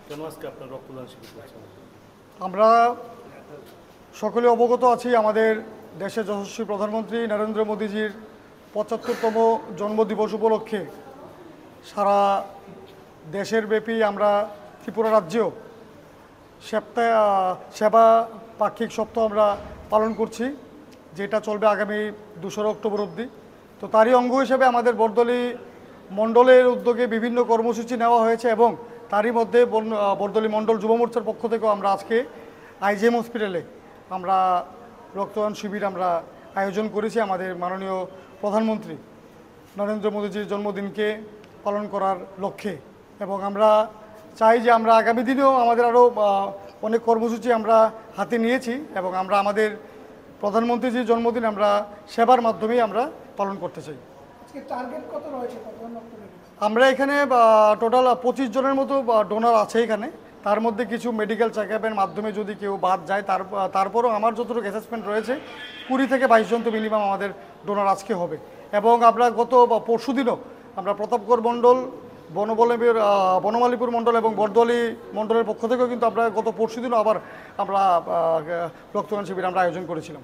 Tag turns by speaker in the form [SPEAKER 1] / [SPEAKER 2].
[SPEAKER 1] কেন আজকে আপনার রক্তদান শিবির করছেন?
[SPEAKER 2] আমরা সকলে অবগত আছি, আমাদের দেশের যশস্বী প্রধানমন্ত্রী নরেন্দ্র মোদীজির ৭৫তম জন্মদিবস উপলক্ষে সারা দেশের ব্যাপী আমরা ত্রিপুরা রাজ্যেও সেবা পাক্ষিক সপ্তাহ আমরা পালন করছি, যেটা চলবে আগামী ২রা অক্টোবর অবধি। তো তারই অঙ্গ হিসেবে আমাদের বরদলি মণ্ডলের উদ্যোগে বিভিন্ন কর্মসূচি নেওয়া হয়েছে এবং তারই মধ্যে বরদলি মণ্ডল যুব মোর্চার পক্ষ থেকেও আমরা আজকে আইজিএম হসপিটালে আমরা রক্তদান শিবির আমরা আয়োজন করেছি আমাদের মাননীয় প্রধানমন্ত্রী নরেন্দ্র মোদীজির জন্মদিনকে পালন করার লক্ষ্যে। এবং আমরা চাই যে আমরা আগামী দিনেও আমাদের আরও অনেক কর্মসূচি আমরা হাতে নিয়েছি এবং আমরা আমাদের প্রধানমন্ত্রীজির জন্মদিন আমরা সেবার মাধ্যমেই আমরা পালন করতে চাই। আমরা এখানে টোটাল ২৫ জনের মতো ডোনার আছে এখানে। তার মধ্যে কিছু মেডিকেল চেক আপের মাধ্যমে যদি কেউ বাদ যায়, তারপরও আমার যতটুকু অ্যাসেসমেন্ট রয়েছে ২০ থেকে ২২ জন তো মিনিমাম আমাদের ডোনার আজকে হবে। এবং আমরা গত পরশুদিনও আমরা প্রতাপগড় মণ্ডল, বনমালীপুর মণ্ডল এবং বরদলি মণ্ডলের পক্ষ থেকেও কিন্তু আমরা গত পরশুদিনও আবার আমরা রক্তদান শিবির আমরা আয়োজন করেছিলাম।